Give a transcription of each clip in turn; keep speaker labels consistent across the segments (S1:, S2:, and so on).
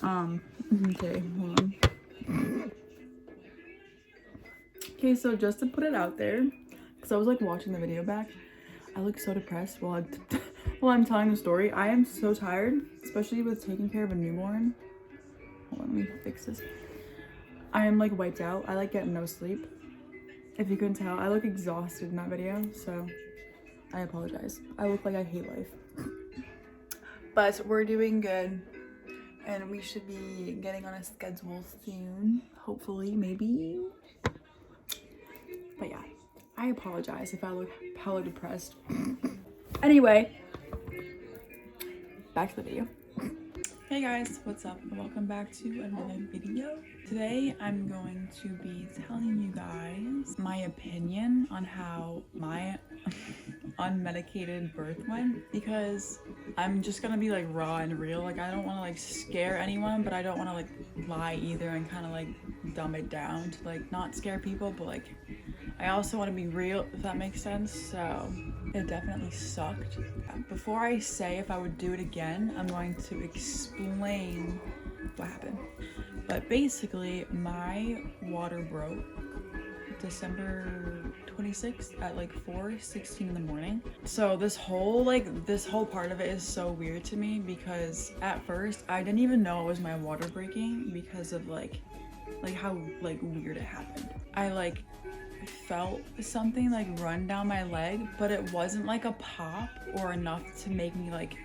S1: Okay, hold on. Okay, so just to put it out there, because I was like watching the video back, I look so depressed while I'm telling the story. I am so tired, especially with taking care of a newborn. Hold on, let me fix this. I am like wiped out. I like get no sleep. If you couldn't tell, I look exhausted in that video, so I apologize. I look like I hate life. But we're doing good, and we should be getting on a schedule soon. Hopefully, maybe. But yeah, I apologize if I look hella depressed. Anyway, back to the video. Hey guys, what's up? Welcome back to another video. Today I'm going to be telling you guys my opinion on how my unmedicated birth went, because I'm just gonna be like raw and real. Like, I don't want to like scare anyone, but I don't want to like lie either and kind of like dumb it down to like not scare people, but like I also want to be real, if that makes sense. So it definitely sucked. Before I say if I would do it again, I'm going to explain what happened. But basically, my water broke December 26th at like 4:16 in the morning. So this whole part of it is so weird to me, because at first I didn't even know it was my water breaking because of like how like weird it happened. I like felt something like run down my leg, but it wasn't like a pop or enough to make me like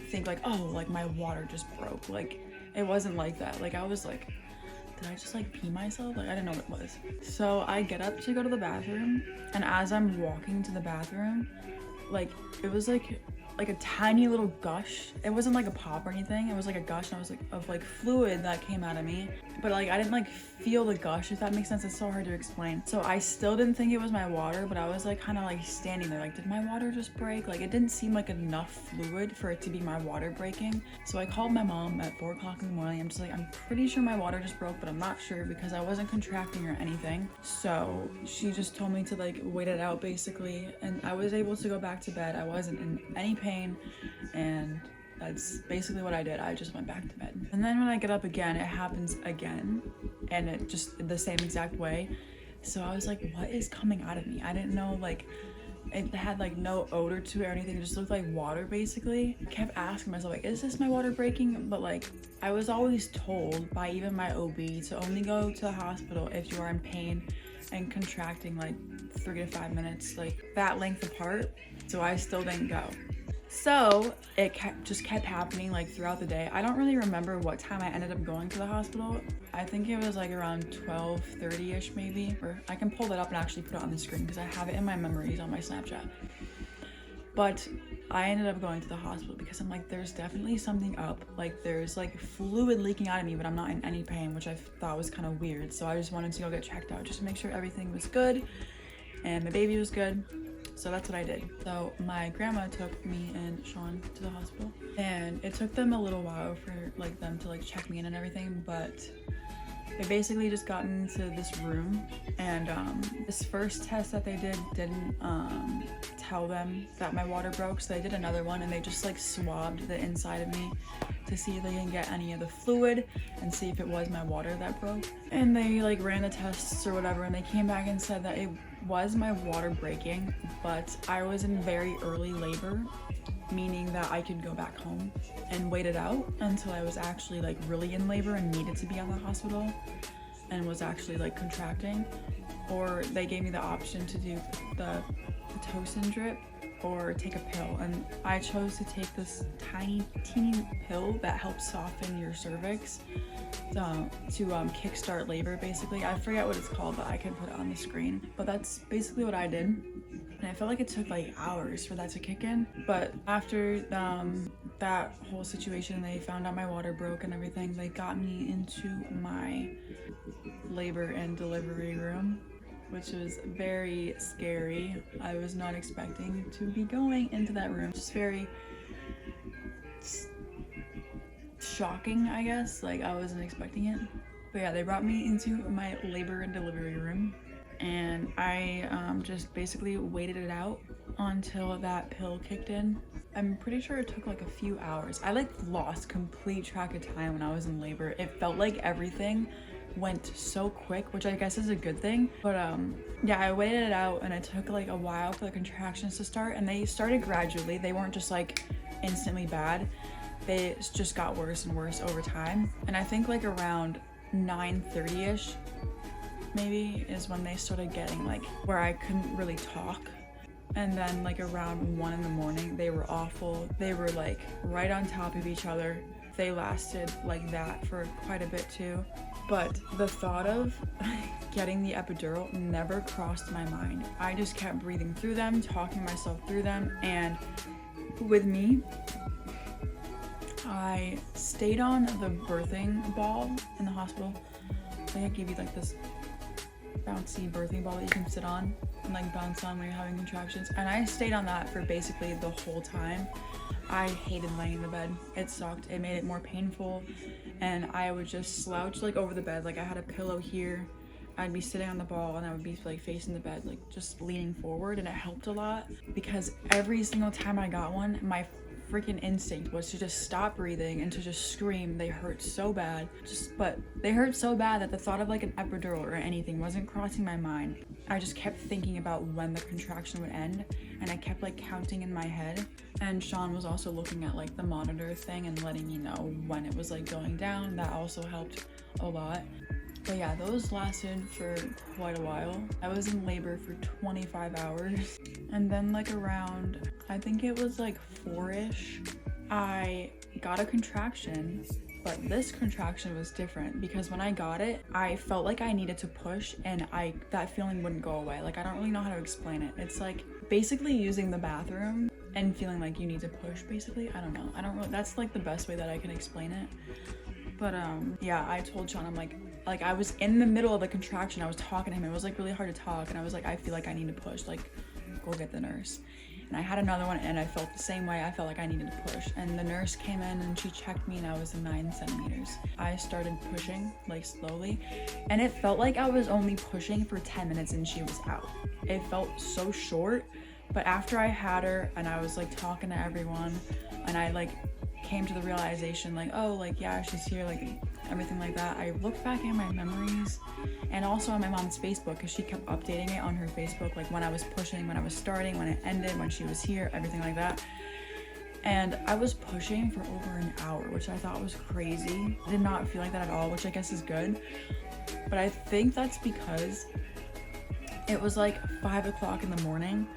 S1: think like, oh, like my water just broke. Like, it wasn't like that. Like, I was like, did I just like pee myself? Like, I didn't know what it was. So I get up to go to the bathroom, and as I'm walking to the bathroom, like it was like a tiny little gush. It wasn't like a pop or anything. It was like a gush, and I was like of like fluid that came out of me. But like I didn't like feel the gush, if that makes sense. It's so hard to explain. So I still didn't think it was my water, but I was like kind of like standing there like, did my water just break? Like, it didn't seem like enough fluid for it to be my water breaking. So I called my mom at 4 o'clock in the morning. I'm just like, I'm pretty sure my water just broke, but I'm not sure because I wasn't contracting or anything. So she just told me to like wait it out basically, and I was able to go back to bed. I wasn't in any pain, and that's basically what I did. I just went back to bed. And then when I get up again, it happens again, and it just the same exact way. So I was like, what is coming out of me? I didn't know, like, it had like no odor to it or anything. It just looked like water basically. I kept asking myself like, is this my water breaking? But like, I was always told by even my OB to only go to the hospital if you are in pain and contracting like 3 to 5 minutes, like that length apart. So I still didn't go. So it just kept happening like throughout the day. I don't really remember what time I ended up going to the hospital. I think it was like around 12:30ish maybe, or I can pull that up and actually put it on the screen because I have it in my memories on my Snapchat. But I ended up going to the hospital because I'm like, there's definitely something up. Like, there's like fluid leaking out of me, but I'm not in any pain, which I thought was kind of weird. So I just wanted to go get checked out just to make sure everything was good and my baby was good. So that's what I did. So my grandma took me and Sean to the hospital, and it took them a little while for like them to like check me in and everything, but they basically just got into this room, and this first test that they did didn't tell them that my water broke, so they did another one, and they just like swabbed the inside of me to see if they can get any of the fluid and see if it was my water that broke. And they like ran the tests or whatever, and they came back and said that it was my water breaking, but I was in very early labor, meaning that I could go back home and wait it out until I was actually like really in labor and needed to be at the hospital and was actually like contracting. Or they gave me the option to do the Pitocin drip or take a pill, and I chose to take this tiny teeny pill that helps soften your cervix to kickstart labor basically. I forget what it's called, but I can put it on the screen. But that's basically what I did, and I felt like it took like hours for that to kick in. But after that whole situation, they found out my water broke and everything. They got me into my labor and delivery room, which was very scary. I was not expecting to be going into that room. Just very shocking, I guess. Like, I wasn't expecting it. But yeah, they brought me into my labor and delivery room, and I just basically waited it out until that pill kicked in. I'm pretty sure it took like a few hours. I like lost complete track of time when I was in labor. It felt like everything went so quick, which I guess is a good thing. But yeah, I waited it out and it took like a while for the contractions to start, and they started gradually. They weren't just like instantly bad. They just got worse and worse over time. And I think like around 9:30ish maybe is when they started getting like where I couldn't really talk. And then like around 1 in the morning, they were awful. They were like right on top of each other. They lasted like that for quite a bit too. But the thought of getting the epidural never crossed my mind. I just kept breathing through them, talking myself through them. And with me, I stayed on the birthing ball in the hospital. I think I gave you like this bouncy birthing ball that you can sit on and like bounce on when you're having contractions, and I stayed on that for basically the whole time. I hated laying in the bed. It sucked. It made it more painful, and I would just slouch like over the bed. Like I had a pillow here. I'd be sitting on the ball and I would be like facing the bed, like just leaning forward, and it helped a lot because every single time I got one, my freaking instinct was to just stop breathing and to just scream. They hurt so bad. But they hurt so bad that the thought of like an epidural or anything wasn't crossing my mind. I just kept thinking about when the contraction would end, and I kept like counting in my head. And Sean was also looking at like the monitor thing and letting me know when it was like going down. That also helped a lot. But yeah, those lasted for quite a while. I was in labor for 25 hours. And then like around, I think it was like 4-ish, I got a contraction. But this contraction was different because when I got it, I felt like I needed to push, and that feeling wouldn't go away. Like I don't really know how to explain it. It's like basically using the bathroom and feeling like you need to push, basically. I don't know. I don't really, that's like the best way that I can explain it. But yeah, I told Sean, I'm like I was in the middle of the contraction. I was talking to him. It was like really hard to talk, and I was like, I feel like I need to push, like go get the nurse. And I had another one and I felt the same way. I felt like I needed to push, and the nurse came in and she checked me and I was 9 centimeters. I started pushing like slowly, and it felt like I was only pushing for 10 minutes and she was out. It felt so short. But after I had her and I was like talking to everyone, and I like came to the realization like, oh, like yeah, she's here, like everything like that, I looked back at my memories and also on my mom's Facebook, because she kept updating it on her Facebook, like when I was pushing, when I was starting, when it ended, when she was here, everything like that. And I was pushing for over an hour, which I thought was crazy. I did not feel like that at all, which I guess is good. But I think that's because it was like 5 o'clock in the morning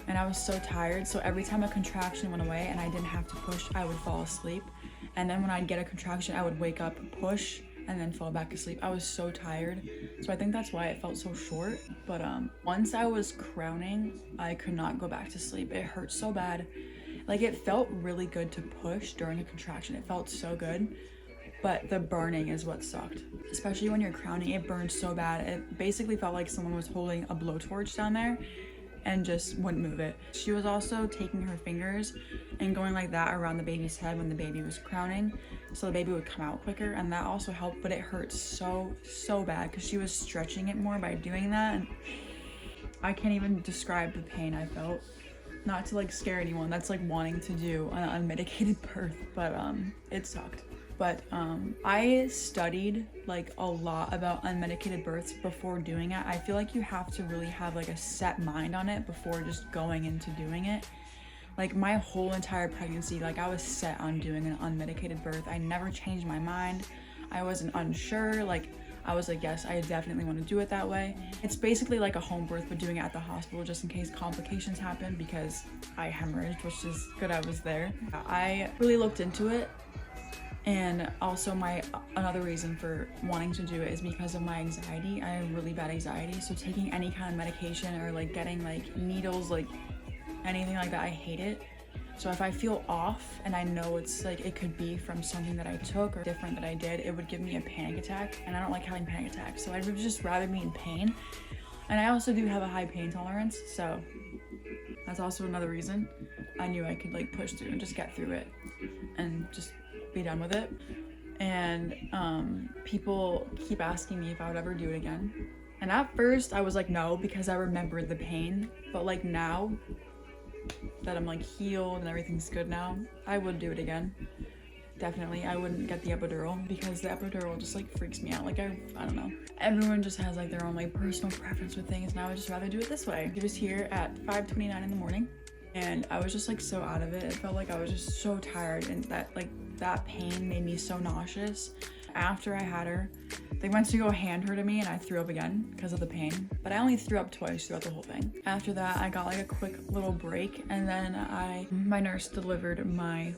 S1: and I was so tired. So every time a contraction went away and I didn't have to push, I would fall asleep. And then when I'd get a contraction, I would wake up, push, and then fall back asleep. I was so tired. So I think that's why it felt so short. But once I was crowning, I could not go back to sleep. It hurt so bad. Like it felt really good to push during a contraction. It felt so good. But the burning is what sucked. Especially when you're crowning, it burned so bad. It basically felt like someone was holding a blowtorch down there and just wouldn't move it. She was also taking her fingers and going like that around the baby's head when the baby was crowning, so the baby would come out quicker, and that also helped. But it hurt so bad because she was stretching it more by doing that, and I can't even describe the pain I felt. Not to like scare anyone that's like wanting to do an unmedicated birth, but it sucked. But I studied like a lot about unmedicated births before doing it. I feel like you have to really have like a set mind on it before just going into doing it. Like my whole entire pregnancy, like I was set on doing an unmedicated birth. I never changed my mind. I wasn't unsure. Like I was like, yes, I definitely want to do it that way. It's basically like a home birth, but doing it at the hospital just in case complications happen, because I hemorrhaged, which is good I was there. I really looked into it. And also another reason for wanting to do it is because of my anxiety. I have really bad anxiety, so taking any kind of medication or like getting like needles, like anything like that, I hate it. So if I feel off and I know it's like it could be from something that I took or different that I did, it would give me a panic attack, and I don't like having panic attacks, so I would just rather be in pain. And I also do have a high pain tolerance, so that's also another reason I knew I could like push through and just get through it and just be done with it. And people keep asking me if I would ever do it again, and at first I was like no, because I remembered the pain. But like now that I'm like healed and everything's good now, I would do it again. Definitely. I wouldn't get the epidural because the epidural just like freaks me out. Like I don't know. Everyone just has like their own like personal preference with things, and I would just rather do it this way. It was here at 5:29 in the morning, and I was just like so out of it. It felt like I was just so tired, and that pain made me so nauseous. After I had her, they went to go hand her to me and I threw up again because of the pain, but I only threw up twice throughout the whole thing. After that, I got like a quick little break, and then my nurse delivered my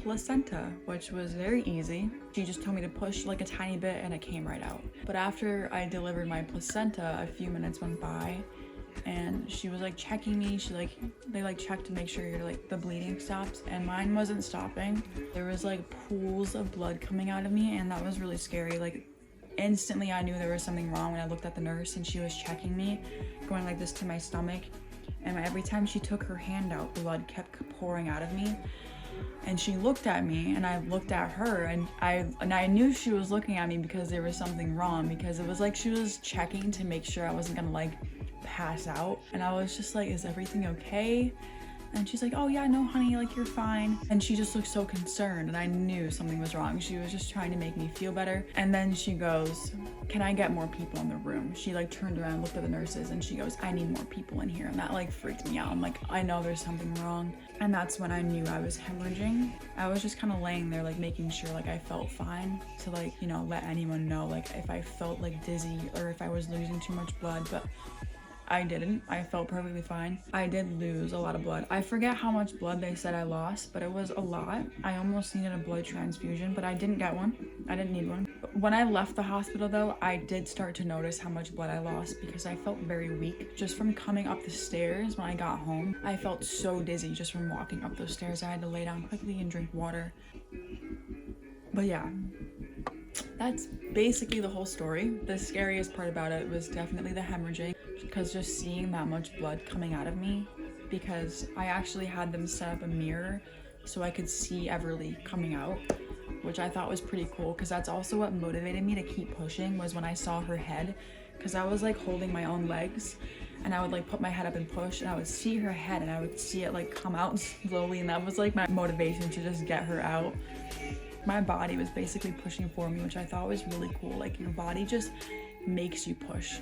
S1: placenta, which was very easy. She just told me to push like a tiny bit and it came right out. But after I delivered my placenta, a few minutes went by and she was like checking me. They like checked to make sure the bleeding stops, and mine wasn't stopping. There was like pools of blood coming out of me, and that was really scary. Like instantly I knew there was something wrong when I looked at the nurse, and she was checking me, going like this to my stomach, and every time she took her hand out, blood kept pouring out of me. And she looked at me and I looked at her, and I knew she was looking at me because there was something wrong, because it was like she was checking to make sure I wasn't gonna like pass out. And I was just like, is everything okay? And she's like, oh yeah, no honey, like you're fine. And she just looked so concerned, and I knew something was wrong. She was just trying to make me feel better. And then she goes, can I get more people in the room? She like turned around, looked at the nurses, and she goes, I need more people in here. And that like freaked me out. I'm like, I know there's something wrong. And that's when I knew I was hemorrhaging. I was just kind of laying there like making sure like I felt fine, to like, you know, let anyone know like if I felt like dizzy or if I was losing too much blood. But I didn't. I felt perfectly fine. I did lose a lot of blood. I forget how much blood they said I lost, but it was a lot. I almost needed a blood transfusion, but I didn't get one. I didn't need one. When I left the hospital though, I did start to notice how much blood I lost, because I felt very weak. Just from coming up the stairs when I got home, I felt so dizzy just from walking up those stairs. I had to lay down quickly and drink water. But yeah, that's basically the whole story. The scariest part about it was definitely the hemorrhaging, because just seeing that much blood coming out of me, because I actually had them set up a mirror so I could see Everly coming out, which I thought was pretty cool, because that's also what motivated me to keep pushing, was when I saw her head, because I was like holding my own legs and I would like put my head up and push, and I would see her head and I would see it like come out slowly, and that was like my motivation to just get her out. My body was basically pushing for me, which I thought was really cool. Like your body just makes you push.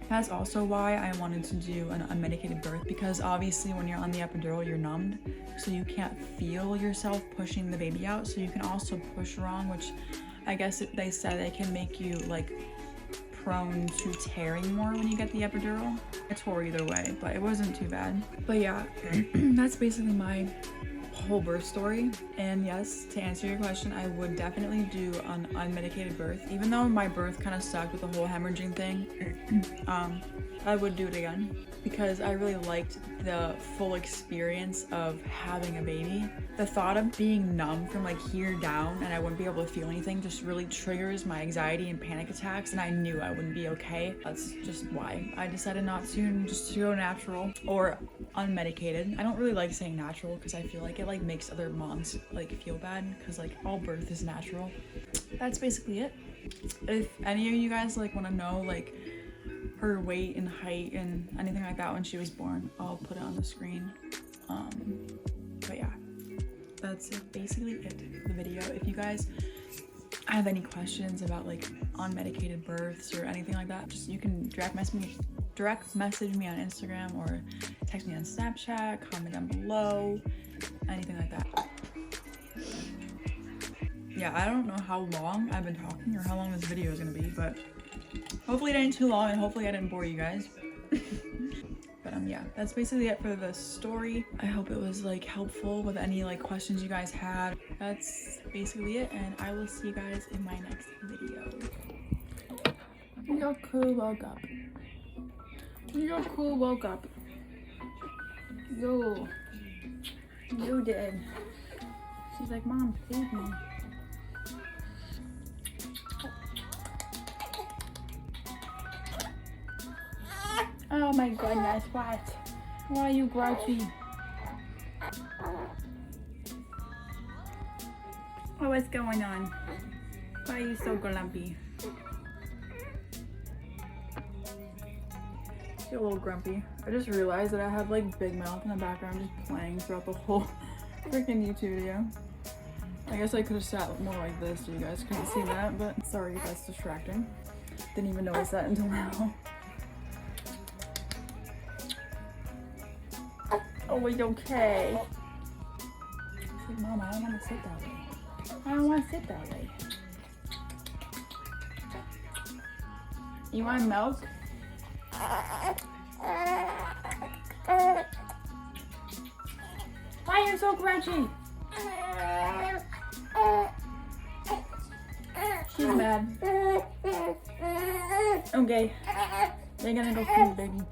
S1: That's also why I wanted to do an unmedicated birth, because obviously when you're on the epidural you're numbed, so you can't feel yourself pushing the baby out. So you can also push wrong, which I guess they said it can make you like prone to tearing more when you get the epidural. I tore either way, but it wasn't too bad. But yeah, that's basically my whole birth story. And yes, to answer your question, I would definitely do an unmedicated birth. Even though my birth kind of sucked with the whole hemorrhaging thing, I would do it again, because I really liked the full experience of having a baby. The thought of being numb from like here down and I wouldn't be able to feel anything just really triggers my anxiety and panic attacks, and I knew I wouldn't be okay. That's just why I decided not to, and just to go natural or unmedicated. I don't really like saying natural because I feel like it like makes other moms like feel bad, because like all birth is natural. That's basically it. If any of you guys like want to know like her weight and height and anything like that when she was born, I'll put it on the screen. But yeah, that's basically it for the video. If you guys have any questions about like unmedicated births or anything like that, just you can direct message me on Instagram or text me on Snapchat, comment down below, anything like that. Yeah, I don't know how long I've been talking or how long this video is gonna be, but hopefully it ain't too long, and hopefully I didn't bore you guys. But yeah, that's basically it for the story. I hope it was like helpful with any like questions you guys had. That's basically it, and I will see you guys in my next video. Your crew woke up. Your crew woke up. You did. She's like, Mom, feed me. Oh my goodness, what? Why are you grouchy? Oh, what's going on? Why are you so grumpy? get a little grumpy. I just realized that I have like Big Mouth in the background just playing throughout the whole freaking YouTube video. I guess I could have sat more like this so you guys couldn't see that, but sorry if that's distracting. Didn't even notice that until now. Oh, are you okay? She's like, Mama, I don't want to sit that way. I don't want to sit that way. You want milk? Why are you so crunchy? She's mad. Okay. They're gonna go food, baby.